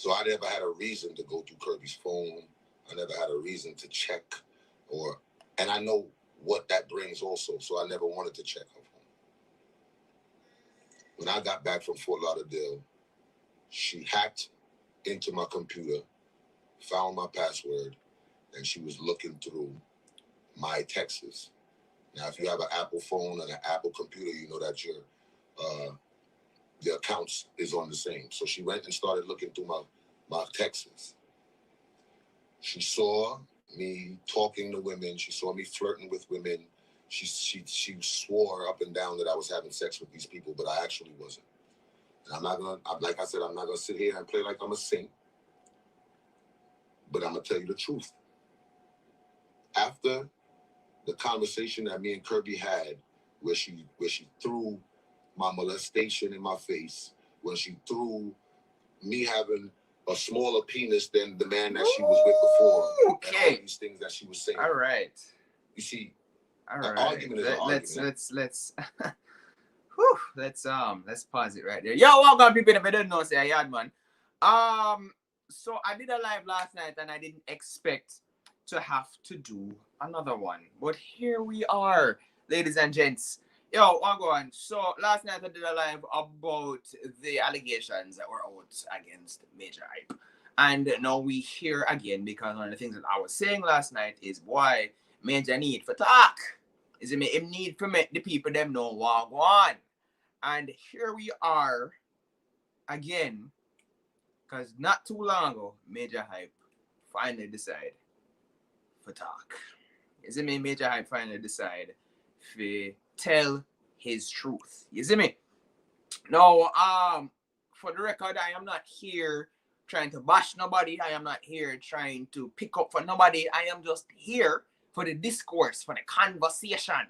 So I never had a reason to go through Kirby's phone. I never had a reason to check and I know what that brings also. So I never wanted to check her phone. When I got back from Fort Lauderdale, she hacked into my computer, found my password, and she was looking through my texts. Now, if you have an Apple phone and an Apple computer, you know that your accounts is on the same. So she went and started looking through my texts. She saw me talking to women. She saw me flirting with women. She swore up and down that I was having sex with these people, but I actually wasn't. And like I said, I'm not gonna sit here and play like I'm a saint, but I'm gonna tell you the truth. After the conversation that me and Kirby had, where she threw my molestation in my face, when she threw me having a smaller penis than the man that she was with before, okay, and all these things that she was saying. All right. You see, all right. Argument is an let's Whew, let's pause it right there. Yo, welcome people if you don't know, say Yaadman. So I did a live last night and I didn't expect to have to do another one, but here we are, ladies and gents. Yo, I'm going. So last night I did a live about the allegations that were out against Majah Hype, and now we here again because one of the things that I was saying last night is why Majah need for talk. Is it him need for make the people them know what go on, and here we are again, because not too long ago Majah Hype finally decide for talk. Is it me? Majah Hype finally decide to tell his truth. You see me? Now, for the record, I am not here trying to bash nobody. I am not here trying to pick up for nobody. I am just here for the discourse, for the conversation.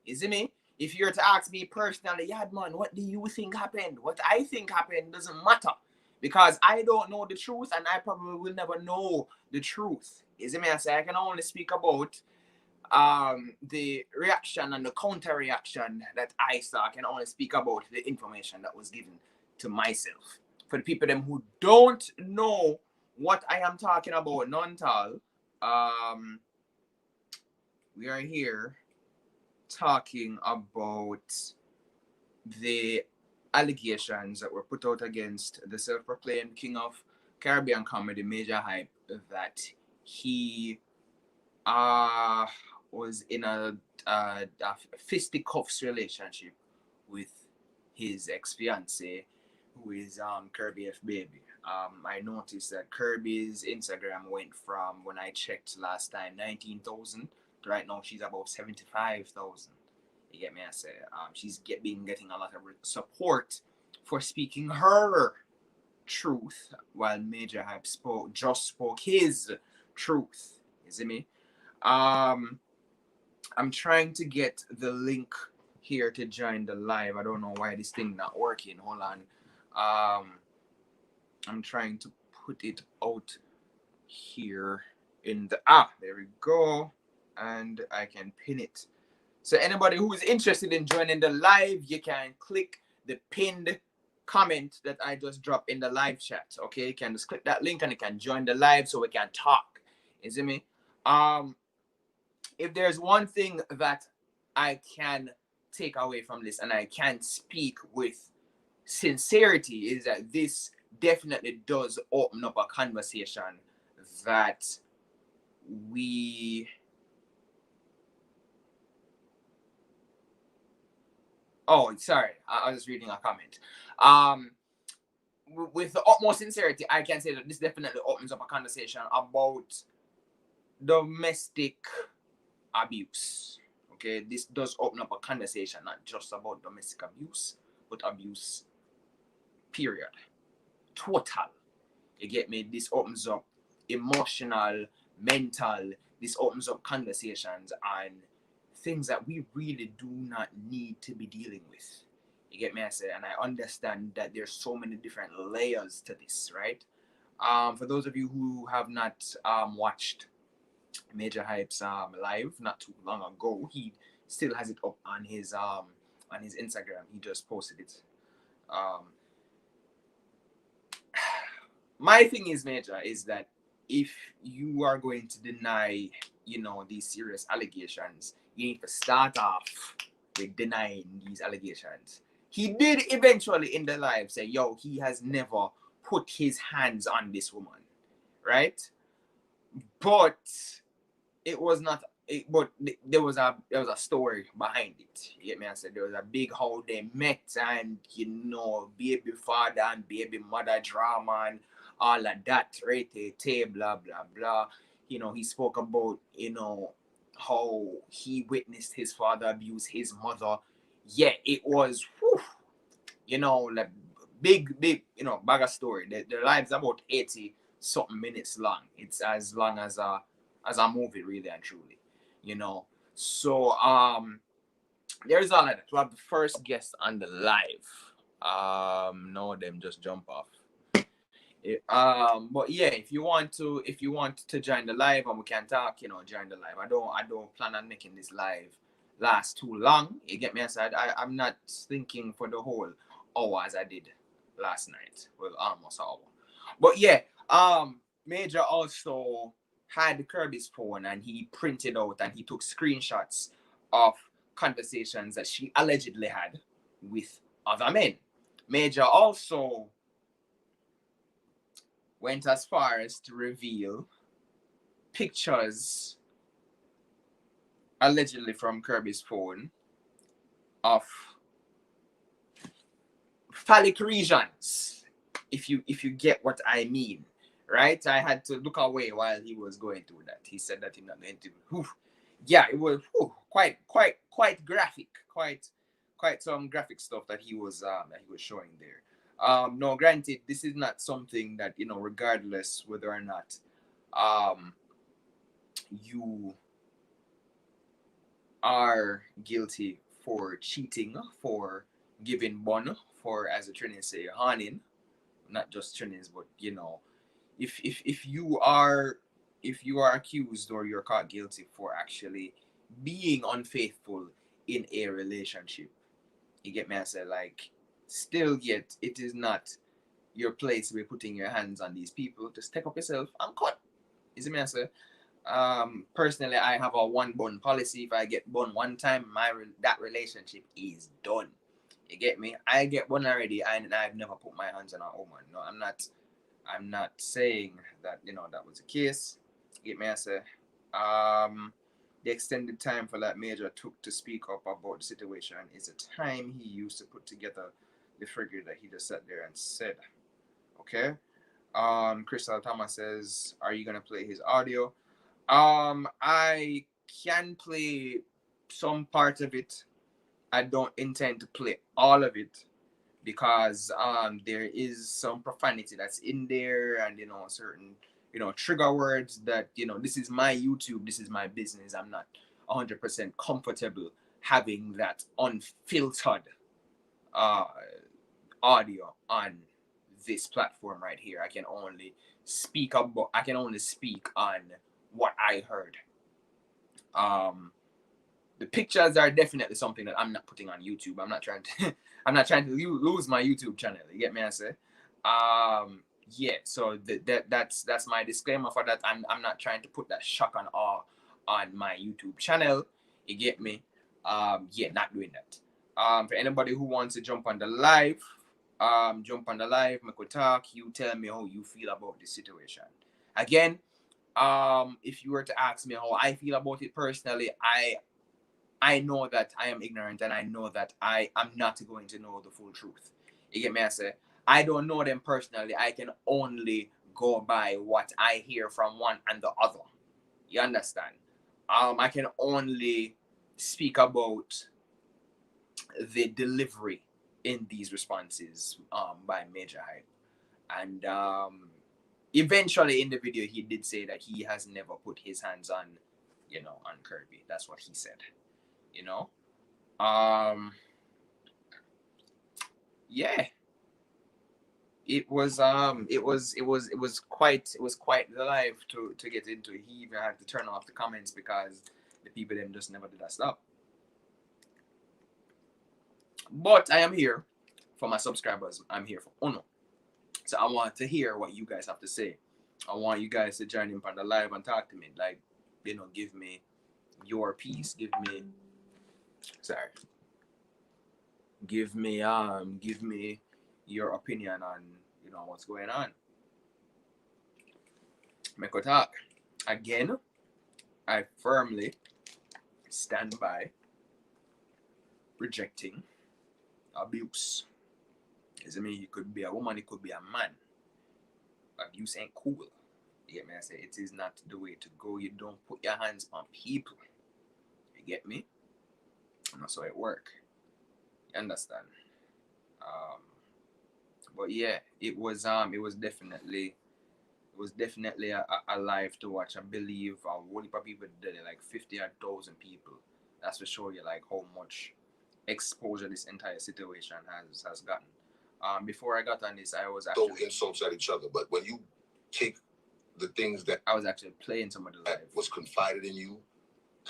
You see me? If you're to ask me personally, Yaadman, what do you think happened? What I think happened doesn't matter. Because I don't know the truth and I probably will never know the truth. You see me? I say I can only speak about the reaction and the counter reaction that I saw. I can only speak about the information that was given to myself. For the people them who don't know what I am talking about, none at all, we are here talking about the allegations that were put out against the self-proclaimed king of Caribbean comedy, Majah Hype, that he was in a fisticuffs relationship with his ex-fiancée, who is Kirby F Baby. I noticed that Kirby's Instagram went from, when I checked last time, 19,000 to right now she's about 75,000. You get me? I say she's been getting a lot of support for speaking her truth, while Majah Hype just spoke his truth. You see me? I'm trying to get the link here to join the live. I don't know why this thing not working. Hold on. I'm trying to put it out here in the there we go, and I can pin it. So anybody who is interested in joining the live, you can click the pinned comment that I just dropped in the live chat. Okay, you can just click that link and you can join the live so we can talk. You see me? If there's one thing that I can take away from this and I can speak with sincerity, is that this definitely does open up a conversation that we sorry, I was reading a comment. With the utmost sincerity, I can say that this definitely opens up a conversation about domestic abuse. Okay, this does open up a conversation not just about domestic abuse, but abuse, period, total. You get me? This opens up emotional, mental. This opens up conversations and things that we really do not need to be dealing with. You get me? I say, and I understand that there's so many different layers to this, right? For those of you who have not watched Majah Hype's live not too long ago, he still has it up on his Instagram. He just posted it. my thing is, Major, is that if you are going to deny, these serious allegations, you need to start off with denying these allegations. He did eventually in the live say, yo, he has never put his hands on this woman, right? But it was not. But there was a story behind it. You get me? I said there was a big how they met, and baby father and baby mother drama and all of that, right? Blah blah blah. He spoke about how he witnessed his father abuse his mother. Yeah, it was, like big, bag of story. The live's about 80 something minutes long. It's as long as a movie, really and truly. So there's all of that. We have the first guest on the live. No, them just jump off. But yeah, if you want to join the live and we can talk, join the live. I don't plan on making this live last too long. You get me? Aside, I'm not thinking for the whole hour as I did last night. Well, almost an hour. But yeah, Major also had Kirby's phone and he printed out and he took screenshots of conversations that she allegedly had with other men. Major also went as far as to reveal pictures allegedly from Kirby's phone of phallic regions, if you get what I mean, right? I had to look away while he was going through that. He said that in the interview. Yeah, it was quite graphic, quite some graphic stuff that he was showing there. No, granted, this is not something that regardless whether or not you are guilty for cheating, for giving bun, for, as the Trinity say, hunting, not just Trinities, but if you are accused or you're caught guilty for actually being unfaithful in a relationship, you get me? I said, like, still yet it is not your place to be putting your hands on these people. Just step up yourself and cut. You see me? I say, personally, I have a one bun policy. If I get bun one time, that relationship is done. You get me? I get bun already, and I've never put my hands on a woman. No, I'm not saying that that was the case. You get me? I say, the extended time for that Major took to speak up about the situation is the time he used to put together the figure that he just sat there and said. Okay. Crystal Thomas says, "Are you gonna play his audio?" I can play some part of it. I don't intend to play all of it because there is some profanity that's in there, and certain trigger words that this is my YouTube, this is my business. I'm not 100% comfortable having that unfiltered audio on this platform right here. I can only speak on what I heard. The pictures are definitely something that I'm not putting on YouTube. I'm not trying to lose my YouTube channel. You get me? I say, yeah. So that's my disclaimer for that. I'm not trying to put that shock and awe on my YouTube channel. You get me? Yeah, not doing that. For anybody who wants to jump on the live, make we talk. You tell me how you feel about this situation. Again, if you were to ask me how I feel about it personally, I know that I am ignorant, and I know that I am not going to know the full truth. You get me? I say, I don't know them personally. I can only go by what I hear from one and the other. You understand? I can only speak about the delivery in these responses by Majah Hype. And eventually in the video, he did say that he has never put his hands on Kirby. That's what he said. Yeah, it was quite the live to get into. He even had to turn off the comments because the people them just never did that stuff. But I am here for my subscribers. I'm here for Uno. So I want to hear what you guys have to say. I want you guys to join in on the live and talk to me. Like, give me your piece. Give me your opinion on, what's going on. Make a talk. Again, I firmly stand by rejecting abuse. It could be a woman, it could be a man. Abuse ain't cool. You get me? I say it is not the way to go. You don't put your hands on people. You get me? And that's how it work. You understand? But yeah, it was definitely a live to watch. I believe a whole heap of people did it, like 50,000 people. That's to show you like how much exposure this entire situation has gotten. Before I got on this, I was actually throw insults at each other, but when you take the things that I was actually playing some of the live was confided in you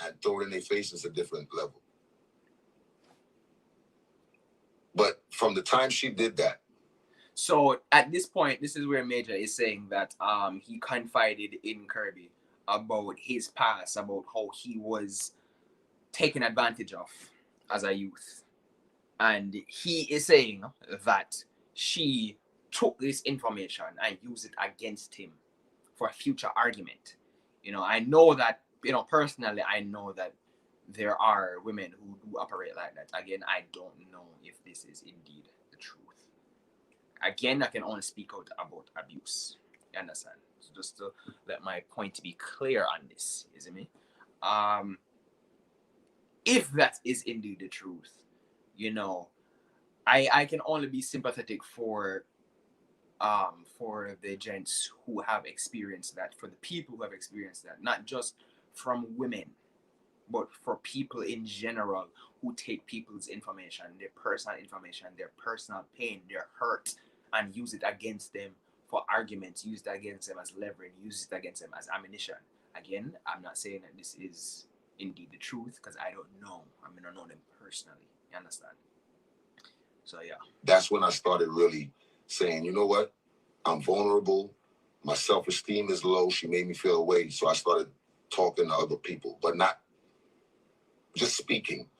and throw it in their face, it's a different level. But from the time she did that, so at this point, this is where Majah is saying that he confided in Kirby about his past, about how he was taken advantage of as a youth. And he is saying that she took this information and used it against him for a future argument. I know that, personally, I know that there are women who do operate like that. Again, I don't know if this is indeed the truth. Again, I can only speak out about abuse. You understand? So just to let my point be clear on this, is it me? If that is indeed the truth, I can only be sympathetic for the gents who have experienced that, for the people who have experienced that, not just from women, but for people in general who take people's information, their personal information, their personal pain, their hurt, and use it against them for arguments, use it against them as leverage, use it against them as ammunition. Again, I'm not saying that this is indeed the truth, because I don't know. I don't know them personally. You understand? So yeah. That's when I started really saying, you know what? I'm vulnerable. My self-esteem is low. She made me feel away. So I started talking to other people, but not just speaking,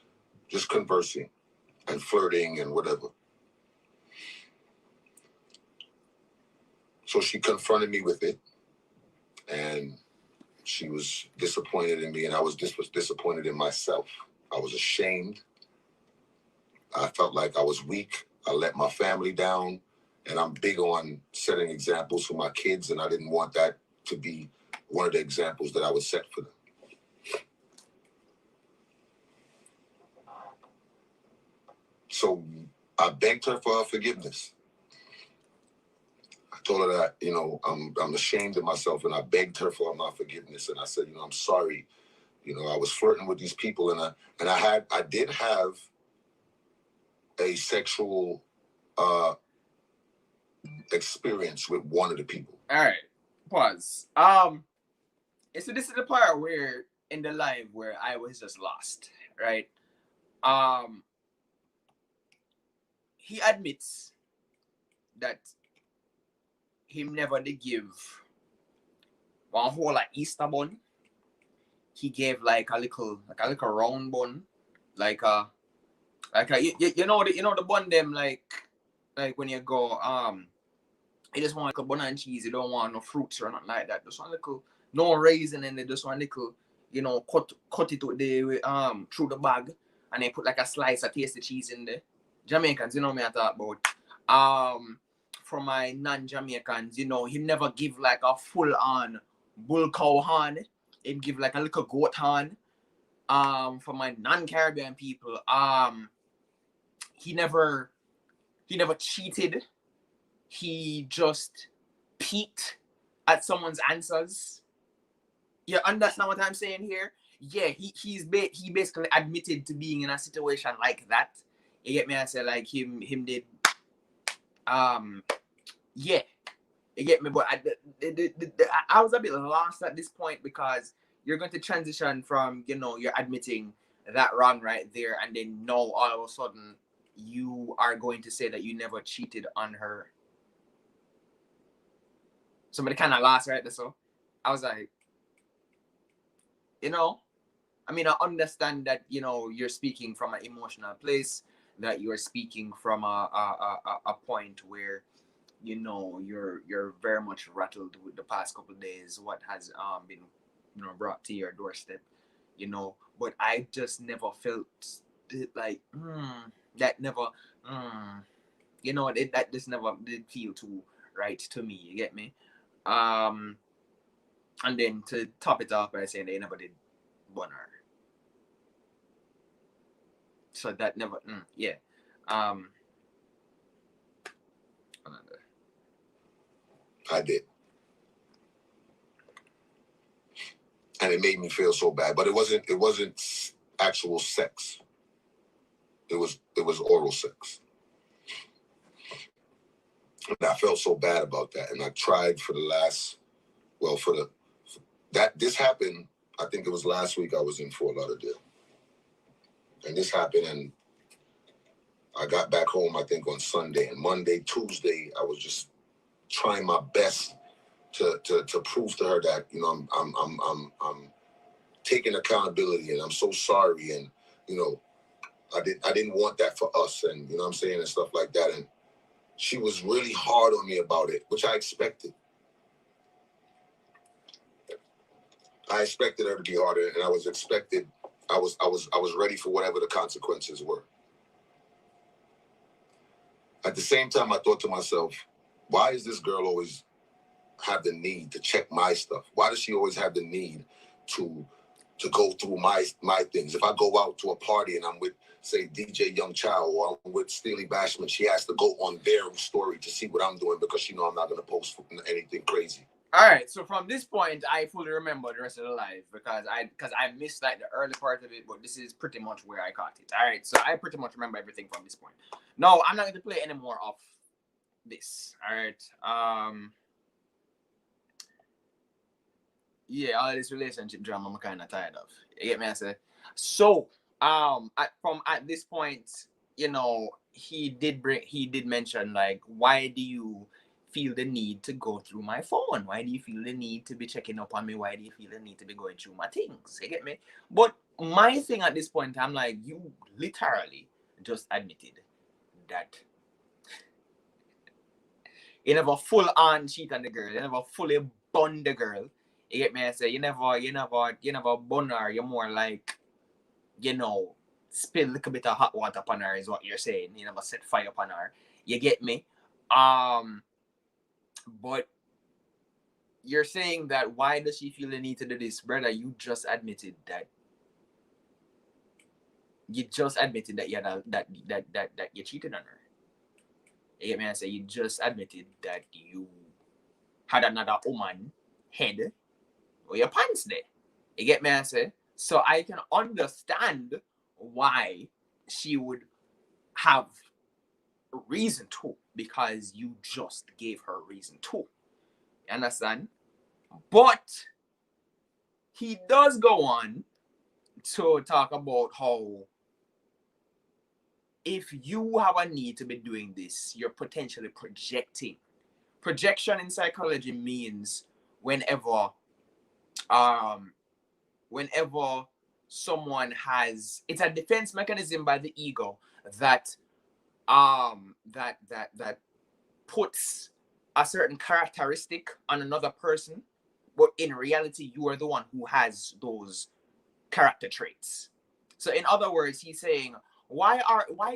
just conversing and flirting and whatever. So she confronted me with it, and she was disappointed in me, and I was disappointed in myself. I was ashamed. I felt like I was weak. I let my family down, and I'm big on setting examples for my kids, and I didn't want that to be one of the examples that I would set for them. So I begged her for her forgiveness. I told her that, I'm ashamed of myself, and I begged her for my forgiveness. And I said, I'm sorry. I was flirting with these people, and I did have a sexual experience with one of the people. All right, pause. So this is the part where in the live where I was just lost, right? He admits that him never did give one whole like Easter bun. He gave like a little round bun, the bun them like when you go you just want like a bun and cheese. You don't want no fruits or nothing like that. Just one little no raisin in it. Just one little cut it with the through the bag, and then put like a slice of tasty cheese in there. Jamaicans, me I talk about. For my non-Jamaicans, he never give like a full-on bull cow horn. He give like a little goat horn. For my non-Caribbean people, he never cheated. He just peeked at someone's answers. You understand what I'm saying here? Yeah, he basically admitted to being in a situation like that. You get me? I say like him did. Yeah, you get me? But I was a bit lost at this point, because you're going to transition from you're admitting that wrong right there, and then now all of a sudden you are going to say that you never cheated on her. Somebody kind of lost right there. So I was like, you know, I mean, I understand that, you know, you're speaking from an emotional place, that you're speaking from a point where, you know, you're very much rattled with the past couple of days, what has been, you know, brought to your doorstep, you know. But I just never felt it, like that never you know, that just never did feel too right to me. You get me? Um, and then to top it off by saying they never did bun her. So that never, yeah. Um, I did, and it made me feel so bad. But it wasn't actual sex. It was oral sex, and I felt so bad about that. And I tried for the last, well, this happened. I think it was last week. I was in Fort Lauderdale, and this happened, and I got back home, I think, on Sunday. And Monday, Tuesday, I was just trying my best to prove to her that, you know, I'm taking accountability, and I'm so sorry, and, you know, I didn't want that for us, and, you know what I'm saying, and stuff like that. And she was really hard on me about it, which I expected. I expected her to be harder, and I was ready for whatever the consequences were. At the same time, I thought to myself, why is this girl always have the need to check my stuff? Why does she always have the need to go through my things? If I go out to a party and I'm with, say, DJ Young Child, or I'm with Steely Bashman, she has to go on their story to see what I'm doing, because she know I'm not going to post anything crazy. All right, so from this point, I fully remember the rest of the live, because I missed like the early part of it, but this is pretty much where I caught it. All right, so I pretty much remember everything from this point. No, I'm not going to play any more of this. All right. Yeah, all this relationship drama I'm kind of tired of. You get me? I say. So, at this point, you know, he did mention, like, why do you feel the need to go through my phone? Why do you feel the need to be checking up on me? Why do you feel the need to be going through my things? You get me? But my thing at this point, I'm like, you literally just admitted that you never full on cheat on the girl. You never fully bun the girl. You get me? I say you never bun her. You're more like, you know, spill a little bit of hot water upon her is what you're saying. You never set fire upon her. You get me? But you're saying that why does she feel the need to do this, brother? You just admitted that. You just admitted that that you cheated on her. You get me? I say you just admitted that you had another woman head or your pants there. You get me? I say. So I can understand why she would have a reason to, because you just gave her a reason to. You understand? But he does go on to talk about how if you have a need to be doing this, you're potentially projecting. Projection in psychology means whenever someone has, it's a defense mechanism by the ego that that puts a certain characteristic on another person, but in reality you are the one who has those character traits. So in other words, he's saying, why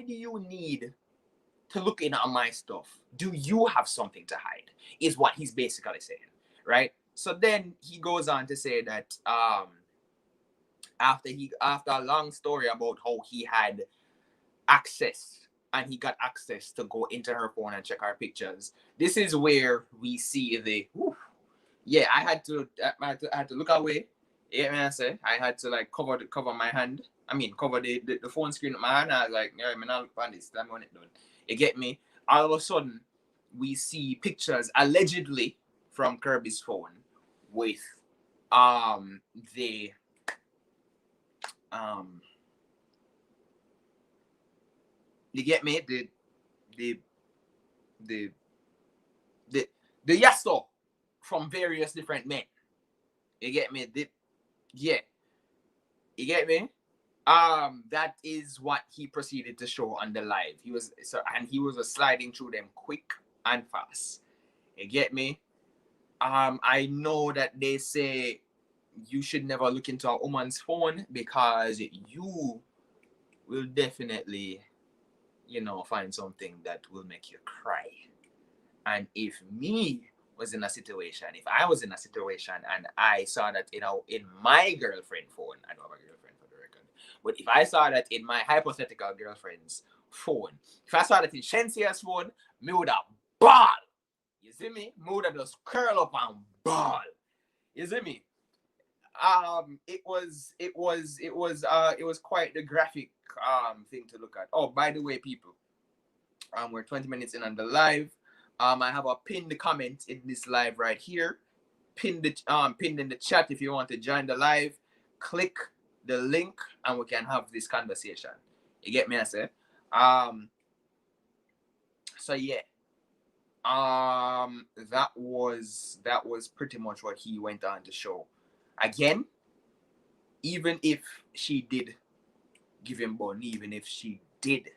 do you need to look in on my stuff? Do you have something to hide? Is what he's basically saying, right? So then he goes on to say that after a long story about how he had access and he got access to go into her phone and check her pictures, this is where we see the yeah, I had to look away. Yeah, man, I say I had to like cover my hand. I mean, cover the phone screen with my hand. I was like, yeah, man, I'll look on this. I'm on it done. You get me? All of a sudden, we see pictures allegedly from Kirby's phone with the you get me, the Yasto from various different men. You get me? Yeah. You get me? That is what he proceeded to show on the live. He was sliding through them quick and fast. You get me? I know that they say you should never look into a woman's phone because you will definitely, find something that will make you cry. And if I was in a situation and I saw that, in my girlfriend phone, I don't have a girlfriend for the record, but if I saw that in my hypothetical girlfriend's phone, if I saw that in Shensia's phone, me would have ball. You see me? Me would have just curl up and ball. You see me? It was quite the graphic thing to look at. Oh, by the way, people, we're 20 minutes in on the live. I have a pinned comment in this live right here. Pinned in the chat if you want to join the live. Click the link and we can have this conversation. You get me, I say? So yeah. That was pretty much what he went on to show. Again, even if she did give him bun, even if she did,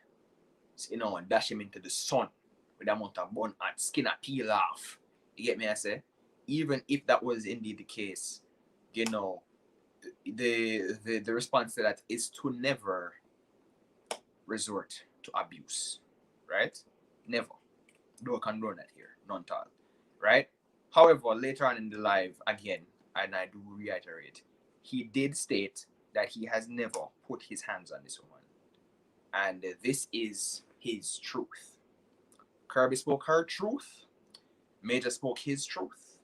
dash him into the sun with the amount of bun and skin a peel off. You get me, I say? Even if that was indeed the case, the response to that is to never resort to abuse, right? Never. Don't condone that here, none at all, right? However, later on in the live, again, and I do reiterate, he did state that he has never put his hands on this woman, and this is his truth. Kirby spoke her truth, Majah spoke his truth,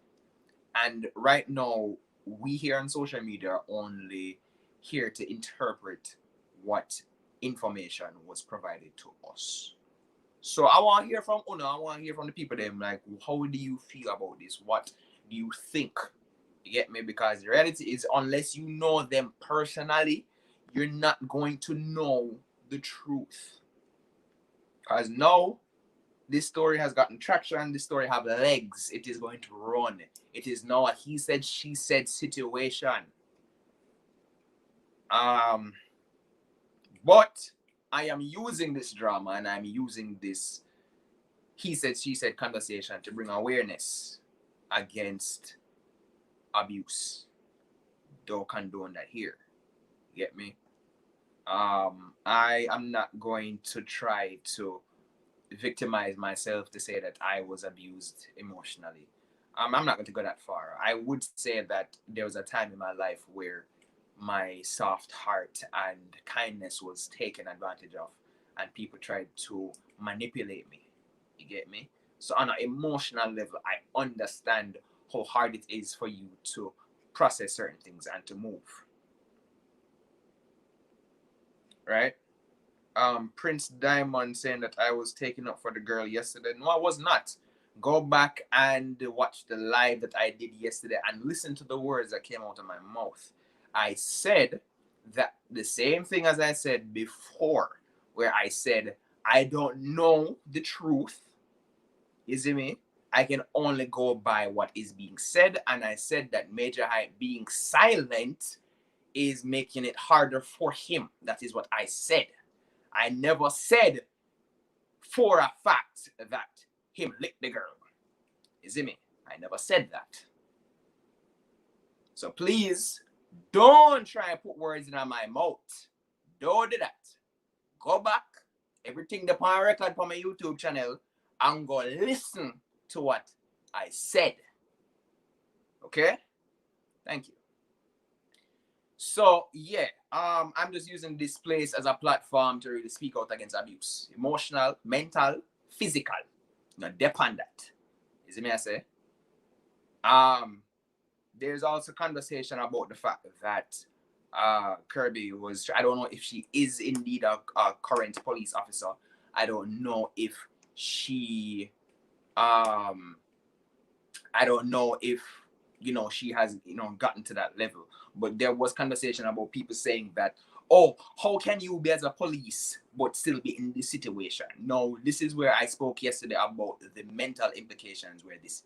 and right now, we here on social media are only here to interpret what information was provided to us. So I want to hear from Una. I want to hear from the people. Them like, how do you feel about this? What do you think? You get me? Because the reality is, unless you know them personally, you're not going to know the truth. Because now, this story has gotten traction. This story have legs. It is going to run. It is now a he said, she said situation. But I am using this drama and I'm using this he said, she said conversation to bring awareness against abuse. Don't condone that here. You get me? I am not going to try to victimize myself to say that I was abused emotionally. I'm not going to go that far. I would say that there was a time in my life where my soft heart and kindness was taken advantage of and people tried to manipulate me. You get me? So on an emotional level, I understand how hard it is for you to process certain things and to move. Right? Prince Diamond saying that I was taking up for the girl yesterday. No, I was not. Go back and watch the live that I did yesterday and listen to the words that came out of my mouth. I said that the same thing as I said before, where I said, I don't know the truth. You see me? I can only go by what is being said. And I said that Majah Hype being silent is making it harder for him. That is what I said. I never said for a fact that him licked the girl. You see me? I never said that. So please, don't try and put words in my mouth. Don't do that. Go back, everything the on record for my YouTube channel, and go listen to what I said. Okay? Thank you. So yeah, I'm just using this place as a platform to really speak out against abuse. Emotional, mental, physical. Not depend that. You see me I say? There's also conversation about the fact that Kirby was, I don't know if she is indeed a current police officer. I don't know if she I don't know if she has gotten to that level. But there was conversation about people saying that, oh, how can you be as a police but still be in this situation? No, this is where I spoke yesterday about the mental implications where this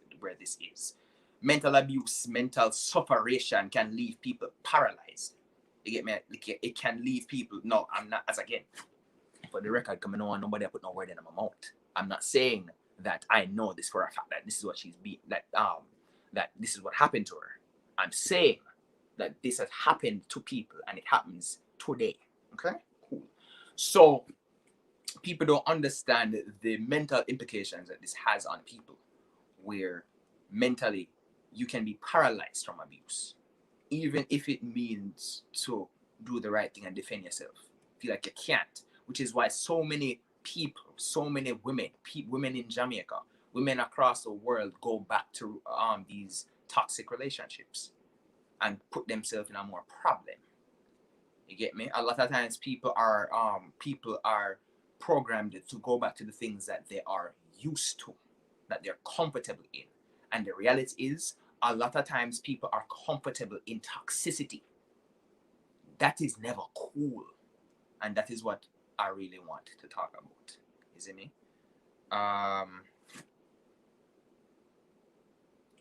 is. mental abuse, mental sufferation can leave people paralyzed. You get me? It can leave people. No, I'm not. As again, for the record, come on, nobody put no word in my mouth. I'm not saying that I know this for a fact that this is what she's being that this is what happened to her. I'm saying that this has happened to people and it happens today. Okay, cool. So people don't understand the mental implications that this has on people, where mentally you can be paralyzed from abuse, even if it means to do the right thing and defend yourself. Feel like you can't, which is why so many people, so many women, women in Jamaica, women across the world go back to these toxic relationships and put themselves in a more problem. You get me? A lot of times people are programmed to go back to the things that they are used to, that they're comfortable in. And the reality is, a lot of times people are comfortable in toxicity. That is never cool. And that is what I really want to talk about. You see me?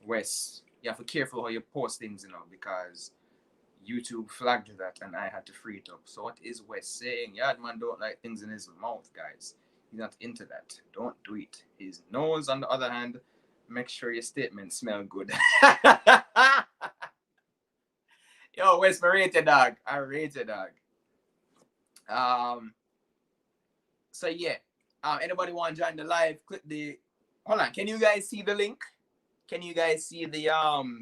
Wes, you have to be careful how you post things, because YouTube flagged that and I had to free it up. So what is Wes saying? Yaadman don't like things in his mouth, guys. He's not into that. Don't do it. His nose, on the other hand, make sure your statements smell good. Yo, Wes, I rate your dog. I rate your dog. So yeah. Anybody want to join the live? Click the. Hold on. Can you guys see the link? Can you guys see the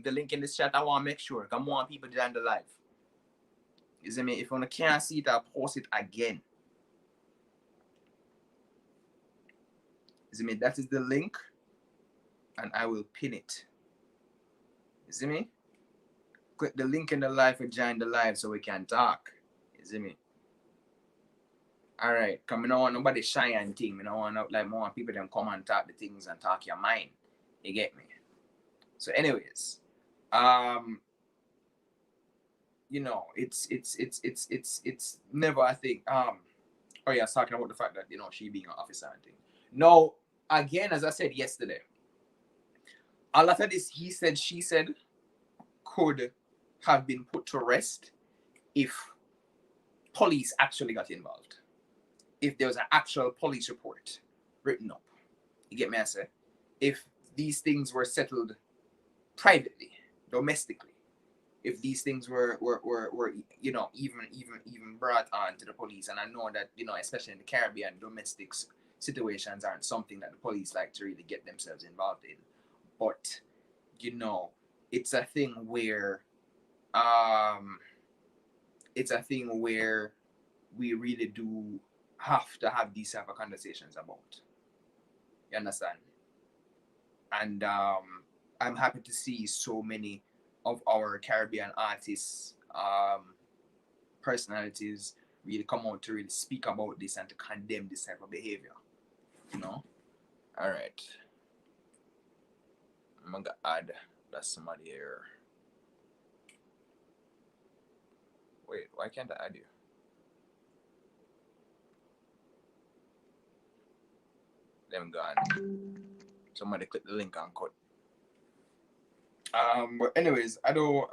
link in this chat? I want to make sure. I want people to join the live. You see me? If you can't see it, I'll post it again. You see me? That is the link, and I will pin it. You see me? Click the link in the live and join the live so we can talk. You see me? All right. Come, I don't want nobody shy and thing. I don't want like more people them come and talk the things and talk your mind. You get me? So, anyways, it's never a thing. Oh yeah, I was talking about the fact that she being an officer and thing. No, again, as I said yesterday, a lot of this he said, she said could have been put to rest if police actually got involved. If there was an actual police report written up. You get me, I say? If these things were settled privately, domestically, if these things were even brought on to the police. And I know that, especially in the Caribbean, domestic situations aren't something that the police like to really get themselves involved in. But, it's a thing where we really do have to have these type of conversations about. You understand? And I'm happy to see so many of our Caribbean artists, personalities really come out to really speak about this and to condemn this type of behavior. All right. I'm gonna add that somebody here. Wait, why can't I add you? Them gone. Somebody click the link and cut. But anyways, I don't.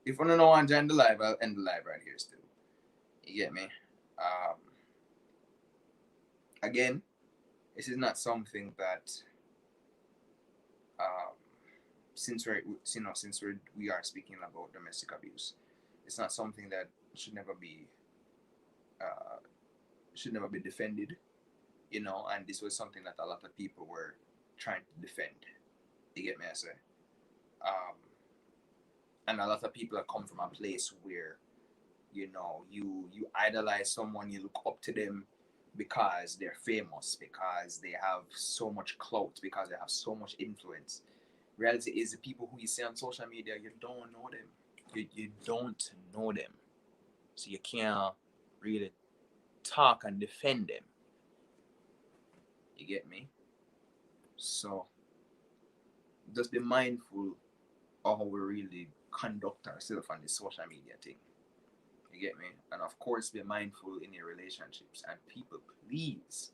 If you don't want to join the live, I'll end the live right here still. You get me? Again, this is not something that since we are speaking about domestic abuse, it's not something that should never be defended, and this was something that a lot of people were trying to defend. You get me, I say? And a lot of people have come from a place where, you idolize someone, you look up to them because they're famous, because they have so much clout, because they have so much influence. Reality is, the people who you see on social media, you don't know them. You don't know them. So you can't really talk and defend them. You get me? So just be mindful of how we really conduct ourselves on this social media thing. You get me? And of course, be mindful in your relationships. And people, please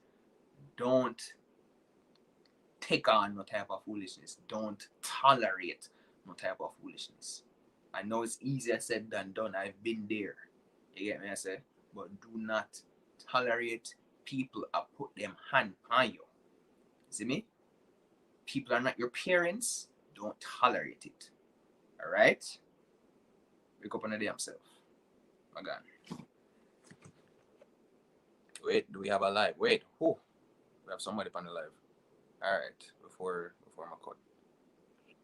don't take on no type of foolishness. Don't tolerate no type of foolishness. I know it's easier said than done. I've been there. You get me? I say, but do not tolerate people or put them hand on you. See me? People are not your parents. Don't tolerate it. All right? Wake up on the damn self. My God. Wait, do we have a live? Wait, who? We have somebody on the live. All right, before my cut.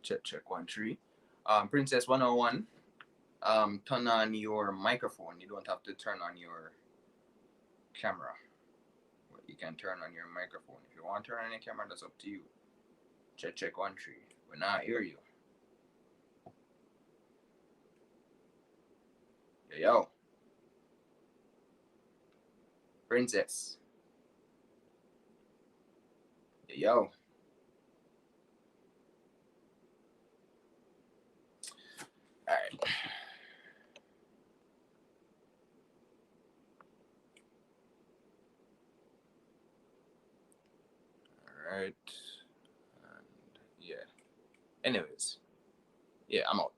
Check 1 3. Princess 101. Turn on your microphone. You don't have to turn on your camera. But you can turn on your microphone. If you want to turn on your camera, that's up to you. Check 1 3. We not hear you. Yo. Princess. Yo. Alright. Alright. And yeah. Anyways. Yeah, I'm out.